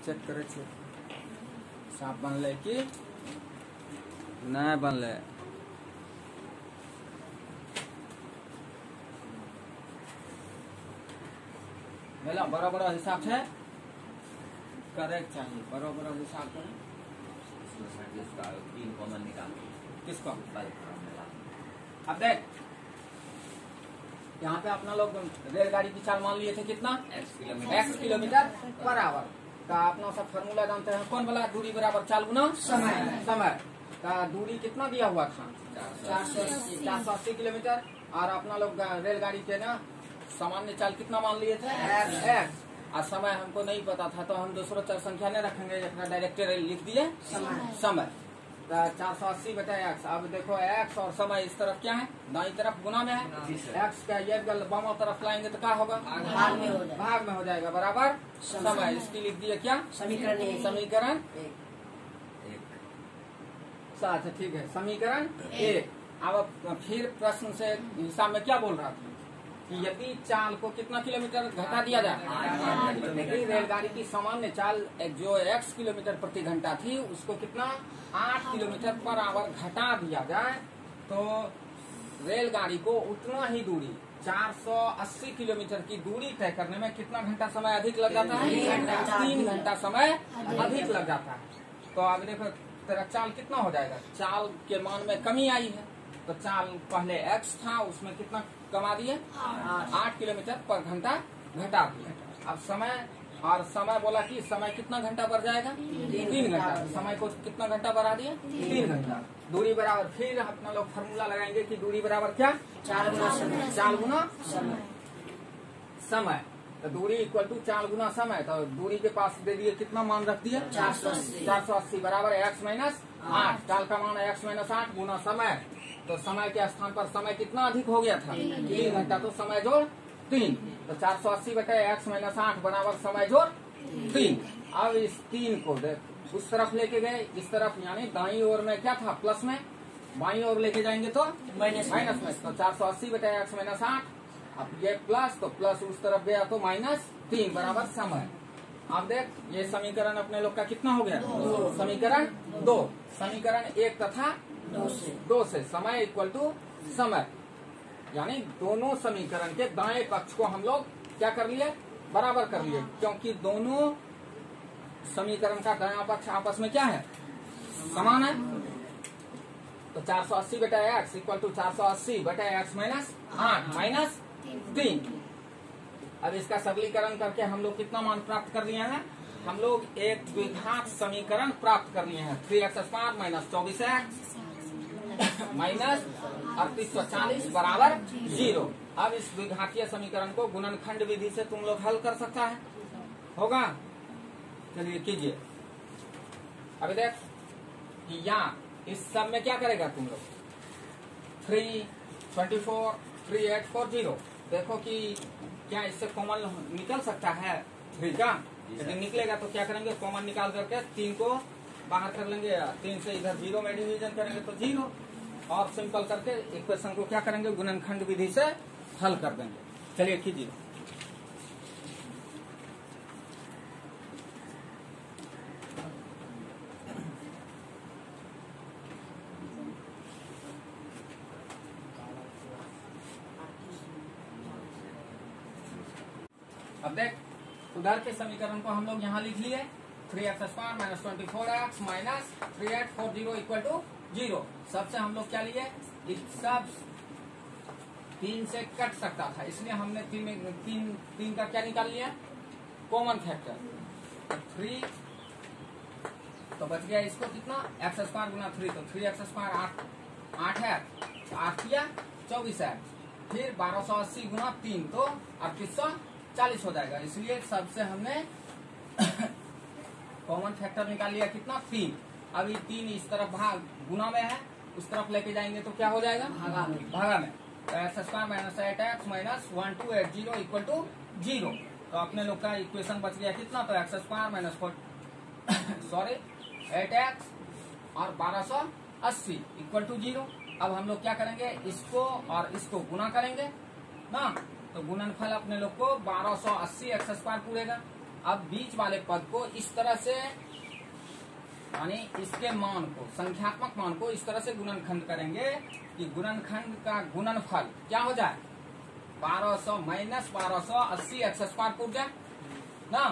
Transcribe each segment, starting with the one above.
Check करे छे साफ बनले कि नहीं बनले। मेला बड़ा बड़ा हिसाब है करेक्ट चाहिए, बड़ा बड़ा हिसाब करें। तीन कॉमन निकाल किसको? अब देख यहाँ पे अपना लोग रेलगाड़ी की चाल मान लिए थे कितना? x किलोमीटर पर आवर का अपना सब फार्मूला जानते हैं। कौन वाला? दूरी बराबर चाल गुना समय का दूरी कितना दिया हुआ था? 480 किलोमीटर। और अपना लोग रेलगाड़ी के ना सामान्य चाल कितना मान लिए थे? x। और समय हमको नहीं पता था तो हम दूसरा चार संख्या नहीं रखेंगे, अपना डायरेक्ट लिख दिए समय। 480 बटा x। अब देखो x और समय इस तरफ क्या है? दाईं तरफ गुना में है। x का ये बामा तरफ लाएंगे तो क्या होगा? भाग में हो जाएगा बराबर समय। इसकी लिख दिए क्या? समीकरण अच्छा ठीक है, समीकरण 1। अब फिर प्रश्न से हिसाब में क्या बोल रहा था कि यदि चाल को कितना किलोमीटर घटा दिया जाए, लेकिन रेलगाड़ी की सामान्य चाल जो x किलोमीटर प्रति घंटा थी उसको कितना 8 किलोमीटर पर आवर घटा दिया जाए तो रेलगाड़ी को उतना ही दूरी 480 किलोमीटर की दूरी तय करने में कितना घंटा समय अधिक लग जाता है? 3 घंटा समय अधिक लग जाता है। तो अब देखो तेरा चाल कितना हो जाएगा? चाल के मान में कमी आई है तो चाल पहले x था उसमें कितना कमा दिए? 8 किलोमीटर पर घंटा घटा दिए। अब समय बोला कि समय कितना घंटा बढ़ जाएगा? 3 घंटा। समय को कितना घंटा बढ़ा दिए? 3 घंटा। दूरी बराबर फिर अपना लोग फार्मूला लगाएंगे कि दूरी बराबर क्या? 4 गुना समय। तो दूरी इक्वल टू 4 गुना समय। तो दूरी के पास दे दिए कितना मान रख दिए? 480 बराबर x माइनस 8। चाल का मान है x माइनस 8 गुना समय। तो समय के स्थान पर समय कितना अधिक हो गया था? 3 घंटा। तो समय जोड़ 3। तो 480 बटे x माइनस 8 बराबर समय जोड़ 3। अब इस 3 को उस तरफ लेके गए, इस तरफ यानी दाईं ओर में क्या था? प्लस में। बाईं ओर लेके जाएंगे तो माइनस में। तो 480 बटे x माइनस 8। अब ये प्लस तो प्लस उस तरफ गया तो -3 बराबर समय। अब देख ये समीकरण अपने लोग का कितना हो गया? समीकरण 2। समीकरण 1 तथा 2 से समय इक्वल टू समय, यानी दोनों समीकरण के दाएं पक्ष को हम लोग क्या कर लिए? बराबर कर लिए, क्योंकि दोनों समीकरण का दायां पक्ष आपस में क्या है? समान है। तो 480 बटा x इक्वल टू 480 बटा x माइनस 8 माइनस 3। अब इसका सरलीकरण करके हम लोग कितना मान प्राप्त कर लिए हैं? हम लोग एक द्विघात समीकरण प्राप्त कर लिए हैं। 3x² माइनस 24x माइनस 3840 बराबर 0। अब इस द्विघातीय समीकरण को गुणनखंड विधि से तुम लोग हल कर सकता है, होगा? चलिए कीजिए। अभी देख कि यहाँ इस सब में क्या करेगा तुम लोग? 3, 24, 3840। देखो कि क्या इससे कॉमन निकल सकता है 3 का? यदि निकलेगा तो क्या करेंगे? कॉमन निकाल करके 3 को बाहर कर लेंगे। 3 से इधर 0 में डिवीजन करेंगे तो 0। और सिंपल करके इक्वेशन को क्या करेंगे? गुणनखंड विधि से हल कर देंगे। चलिए कीजिए। अब देख उधर के समीकरण को हम लोग यहाँ लिख लिए। 3x² minus 24x minus 3840 equal to 0। सबसे हम लोग क्या लिए? इस सब 3 से कट सकता था, इसलिए हमने 3 का क्या निकाल लिया? Common factor. 3 तो बच गया इसको कितना? x² गुना 3 तो 3x² 8 है, 8 या 24x। फिर 1280 गुना 3 तो 3840 हो जाएगा। इसलिए सबसे हमने कॉमन फैक्टर निकाल लिया कितना? 3। अभी 3 इस तरफ भाग गुना में है, उस तरफ लेके जाएंगे तो क्या हो जाएगा? भागा में। तो x² minus 8x minus 1280 equal to 0। तो अपने लोग का इक्वेशन बच गया कितना? तो x² माइनस 8x और 1280 इक्वल टू 0। अब हम लोग क्या करेंगे? इसको और इसको गुना करेंगे ना, तो गुणनफल अपने लोग को 1280 x² पूरेगा। अब बीच वाले पद को इस तरह से, यानी इसके मान को, संख्यात्मक मान को इस तरह से गुणनखंड करेंगे कि गुणनखंड का गुणनफल क्या हो जाए, 1200 माइनस 1280 एक्स स्क्वायर पूर जाए ना,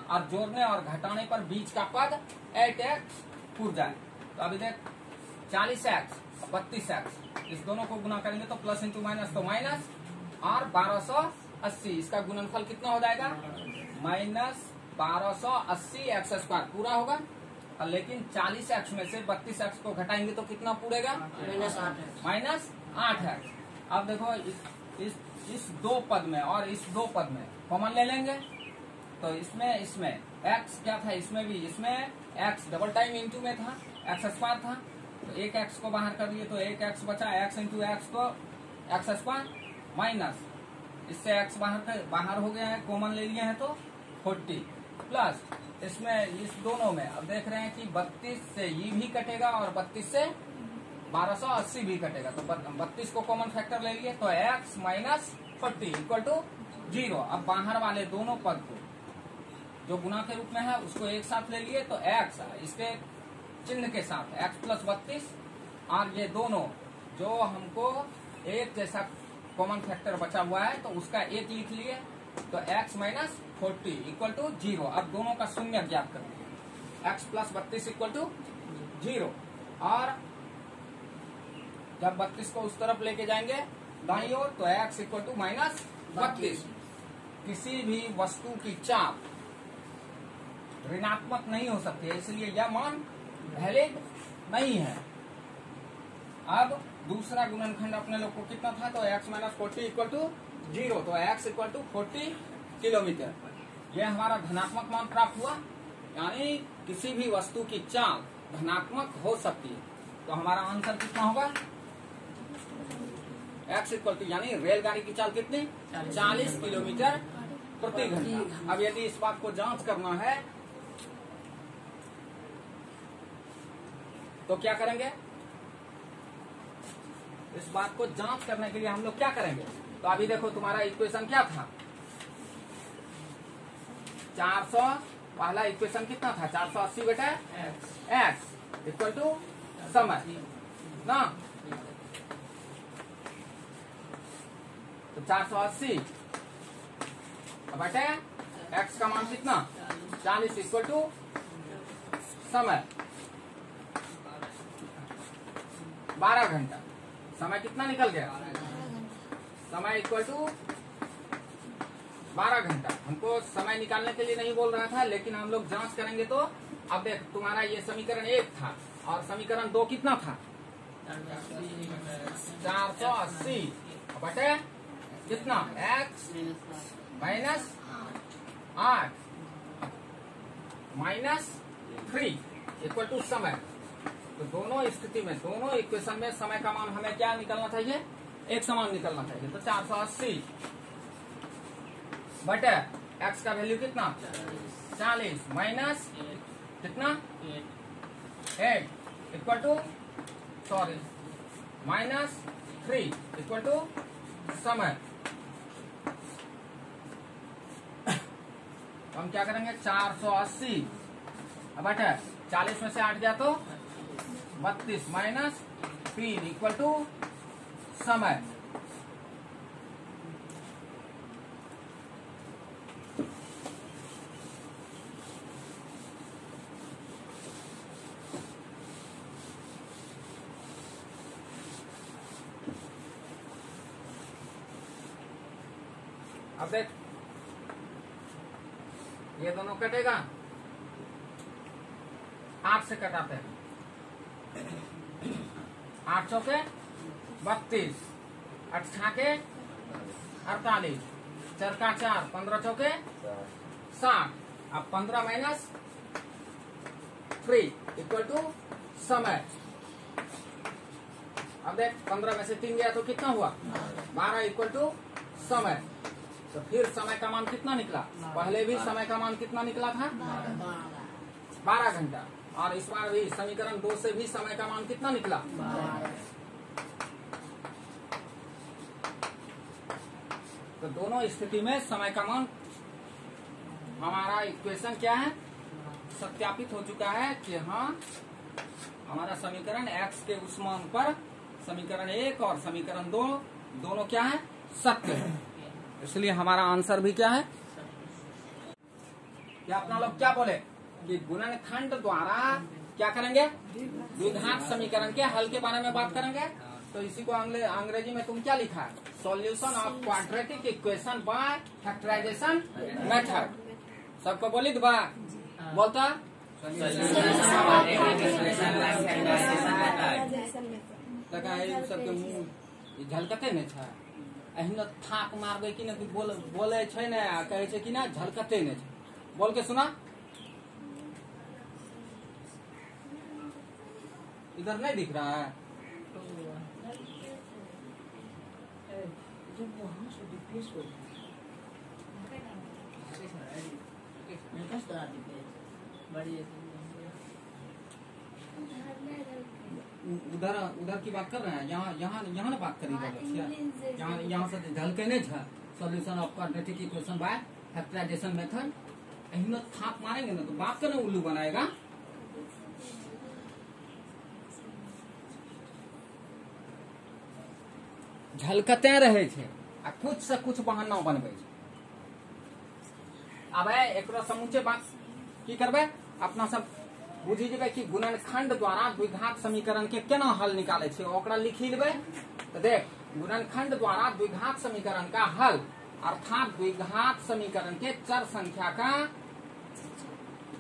और जोड़ने और घटाने पर बीच का पद 8x पूर जाए। तो अभी देख 40x 32x, इस दोनों को गुना करेंगे तो प्लस इंटू माइनस तो माइनस, और 1280 इसका गुणनफल कितना हो जाएगा, माइनस 1280 एक्स स्क्वायर पूरा होगा। और लेकिन 40x में से 32x को घटाएंगे तो कितना पूरेगा, माइनस 8x। अब देखो इस दो पद में और इस दो पद में कॉमन ले लेंगे, तो इसमें x क्या था, इसमें भी, इसमें x डबल टाइम इंटू में था, एक्स स्क्वायर था, तो एक x को बाहर कर लिए तो एक x बचा, x इंटू एक्स तो एक्स स्क्वायर, माइनस इससे x बाहर हो गया है, कॉमन ले लिए हैं तो 40, प्लस इसमें इस दोनों में अब देख रहे हैं कि 32 से ये भी कटेगा और 32 से 1280 भी कटेगा, तो 32 को कॉमन फैक्टर ले लिए तो x माइनस 40 इक्वल टू 0। अब बाहर वाले दोनों पद को जो गुना के रूप में है उसको एक साथ ले लिए तो x इसके चिन्ह के साथ x प्लस 32, और ये दोनों जो हमको एक जैसा कॉमन फैक्टर बचा हुआ है तो उसका एक लिख लिए, तो x माइनस 40 इक्वल टू 0। अब दोनों का शून्य ज्ञात करेंगे, x प्लस 32 इक्वल टू 0, और जब 32 को उस तरफ लेके जाएंगे दाईं ओर तो x इक्वल टू माइनस 32। किसी भी वस्तु की चाप ऋणात्मक नहीं हो सकती है, इसलिए यह मान वैलिड नहीं है। अब दूसरा गुणनखंड अपने लोग को कितना था, तो x माइनस 40 इक्वल टू 0, तो x इक्वल टू 40 किलोमीटर। यह हमारा धनात्मक मान प्राप्त हुआ, यानी किसी भी वस्तु की चाल धनात्मक हो सकती है। तो हमारा आंसर कितना होगा, x इक्वल टू, यानी रेलगाड़ी की चाल कितनी, 40 किलोमीटर प्रति घंटा। अब यदि इस बात को जांच करना है तो क्या करेंगे, इस बात को जांच करने के लिए हम लोग क्या करेंगे, तो अभी देखो तुम्हारा इक्वेशन क्या था, 400, पहला इक्वेशन कितना था, 480 बेटा x इक्वल टू समय ना, तो 480 बेटे x का मान कितना, 40 इक्वल टू समय 12 घंटा। समय कितना निकल गया, समय इक्वल टू 12 घंटा। हमको समय निकालने के लिए नहीं बोल रहा था, लेकिन हम लोग जांच करेंगे। तो अब देख तुम्हारा ये समीकरण 1 था और समीकरण 2 कितना था, 480 बटे कितना, x minus 8 minus 3 equal to समय। तो दोनों स्थिति में, दोनों इक्वेशन में समय का मान हमें क्या निकलना चाहिए, एक समान निकलना चाहिए। तो 480 बटे x का वैल्यू कितना, 40 माइनस कितना 8 equal to, sorry minus 3 equal to समय। हम क्या करेंगे, 480 बटे 40 में से 8 गया तो 32 माइनस 3 इक्वल टू समय। अब देख ये दोनों कटेगा, 8 से कटाते हैं, 8 चौके 32, 8 छाके 48, 4 का 4, 15 चौके 60। अब 15 माइनस 3 इक्वल टू समय। अब देख 15 में से 3 गया तो कितना हुआ, 12 इक्वल टू समय। तो फिर समय का मान कितना निकला, पहले भी समय का मान कितना निकला था, 12 घंटा, और इस बार भी समीकरण 2 से भी समय का मान कितना निकला, 12। तो दोनों स्थिति में समय का मान हमारा इक्वेशन क्या है, सत्यापित हो चुका है कि हाँ हमारा समीकरण x के उस मान पर समीकरण 1 और समीकरण 2 दोनों क्या है, सत्य है। इसलिए हमारा आंसर भी क्या है, या अपना लोग क्या बोले कि गुणनखंड द्वारा क्या करेंगे, द्विघात समीकरण के हल के बारे में बात करेंगे। तो इसी को अंग्रेजी में तुम क्या लिखा है, solution of quadratic equation by factorisation method. सबको बोली बा बोलता सबके मुँह झलकते नहीं था, अहिना थाप मारबे कि ना, बोले छै ने, कहे छै कि ना झलकते नहीं छै। बोल के सुना, इधर नहीं दिख रहा है। उधर उधर की बात कर रहे हैं, यहाँ यहाँ यहाँ ना बात करी, यहाँ से झलके नहीं था। Solution of quadratic equation by factorisation method, अहिना थाप मारेंगे ना तो बात करना उल्लू बनाएगा। झलकते रहे छे आ कुछ से कुछ बहाना बनबे छे। अब एकरो समूचे बात की करबे, अपना सब बुझी जेबे कि गुणनखंड द्वारा द्विघात समीकरण के केना हल निकाले छे, ओकरा लिखी लेबे। तो देख, गुणनखंड द्वारा द्विघात समीकरण का हल अर्थात द्विघात समीकरण के चर संख्या का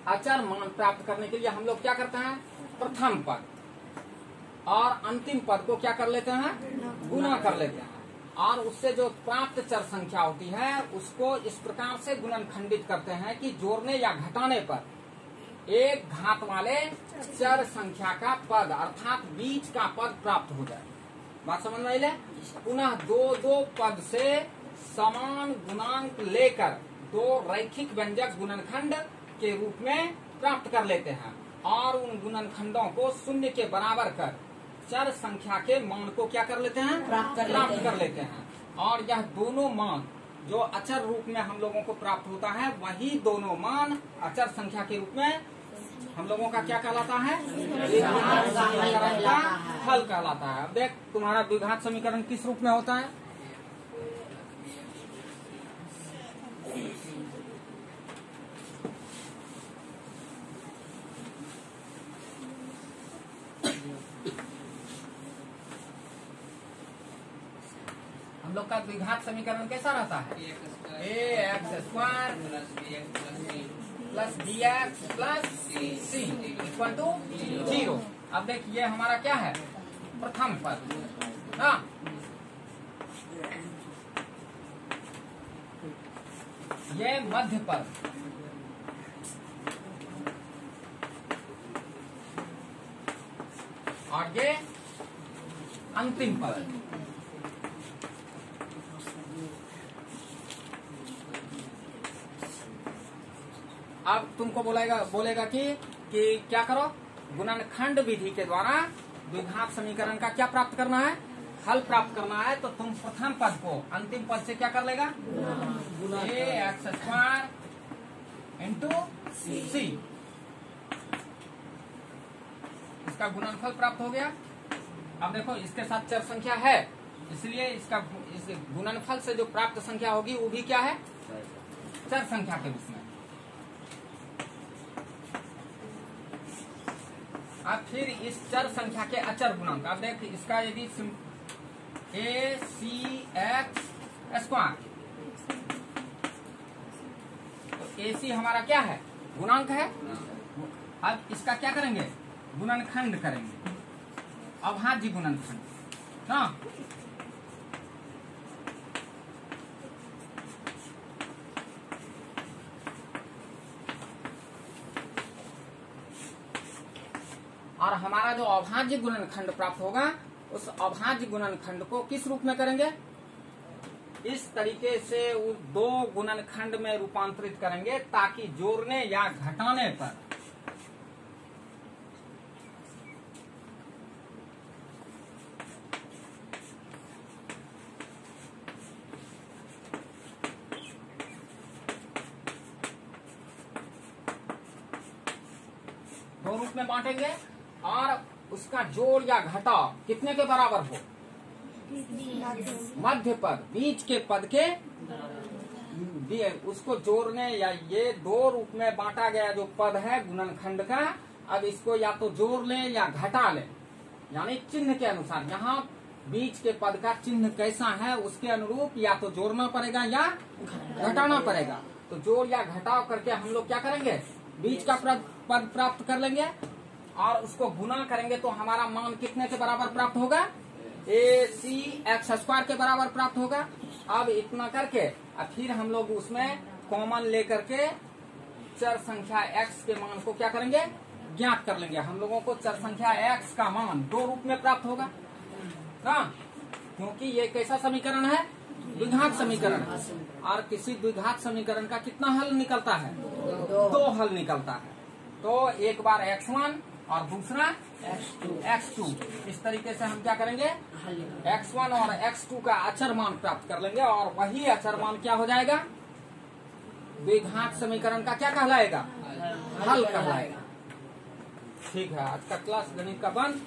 अचर मान प्राप्त करने के लिए हम लोग क्या करते हैं, प्रथम पद और अंतिम पद को क्या कर लेते हैं, गुना कर लेते हैं, और उससे जो प्राप्त चर संख्या होती है उसको इस प्रकार से गुणनखंडित करते हैं कि जोड़ने या घटाने पर एक घात वाले चर संख्या का पद अर्थात बीच का पद प्राप्त हो जाए। बात समझ में आई? पुनः दो पद से समान गुणांक लेकर दो रैखिक व्यंजक गुणनखंड के रूप में प्राप्त कर लेते हैं और उन गुणनखंडों को शून्य के बराबर कर चर संख्या के मान को क्या कर लेते हैं, प्राप्त कर लेते हैं। और यह दोनों मान जो अचर रूप में हम लोगों को प्राप्त होता है, वही दोनों मान अचर संख्या के रूप में हम लोगों का क्या कहलाता है, समीकरण का हल कहलाता है। अब देख, तुम्हारा द्विघात समीकरण किस रूप में होता है, हम लोग का द्विघात समीकरण कैसा रहता है, ax² plus bx plus c equal to 0। अब देखिए हमारा क्या है, प्रथम पद, हाँ ये मध्य पद और ये अंतिम पद। अब तुमको बोलेगा कि क्या करो, गुणनखंड विधि के द्वारा द्विघात समीकरण का क्या प्राप्त करना है, हल प्राप्त करना है। तो तुम प्रथम पद को अंतिम पद से क्या कर लेगा, ax² इंटू c, इसका गुणनफल प्राप्त हो गया। अब देखो इसके साथ चर संख्या है, इसलिए इसका इस गुणनफल से जो प्राप्त संख्या होगी वो भी क्या है, चर संख्या के रूप में। अब फिर इस चर संख्या के अचर गुणांक, अब देख इसका यदि acx², तो ac हमारा क्या है, गुणांक है। अब इसका क्या करेंगे, गुणनखंड करेंगे, अभाज्य गुणनखंड, हाँ। और हमारा जो अभाज्य गुणनखंड प्राप्त होगा, उस अभाज्य गुणनखंड को किस रूप में करेंगे, इस तरीके से उस दो गुणनखंड में रूपांतरित करेंगे ताकि जोड़ने या घटाने पर दो रूप में बांटेंगे और उसका जोड़ या घटाव कितने के बराबर हो? मध्य पद, बीच के पद के उसको जोड़ने, या ये दो रूप में बांटा गया जो पद है गुणनखंड का, अब इसको या तो जोड़ लें या घटा लें, यानी चिन्ह के अनुसार। यहाँ बीच के पद का चिन्ह कैसा है उसके अनुरूप या तो जोड़ना पड़ेगा या घटाना पड़ेगा। तो जोड़ या घटाव करके हम लोग क्या करेंगे, बीच का पद प्राप्त कर लेंगे और उसको गुना करेंगे तो हमारा मान कितने के बराबर प्राप्त होगा? AC(x² के बराबर प्राप्त होगा। अब इतना करके अब फिर हम लोग उसमें कॉमन लेकर के चर संख्या x के मान को क्या करेंगे, ज्ञात कर लेंगे। हम लोगों को चर संख्या x का मान दो रूप में प्राप्त होगा ना, क्योंकि ये कैसा समीकरण है? द्विघात समीकरण। और किसी द्विघात समीकरण का कितना हल निकलता है? दो हल निकलता है। तो एक बार x1 और दूसरा x2। इस तरीके से हम क्या करेंगे, x1 और x2 का अचर मान प्राप्त कर लेंगे और वही अचर मान क्या हो जाएगा? द्विघात समीकरण का क्या कहलाएगा? हल कहलाएगा। ठीक है, आज का क्लास गणित का बंद।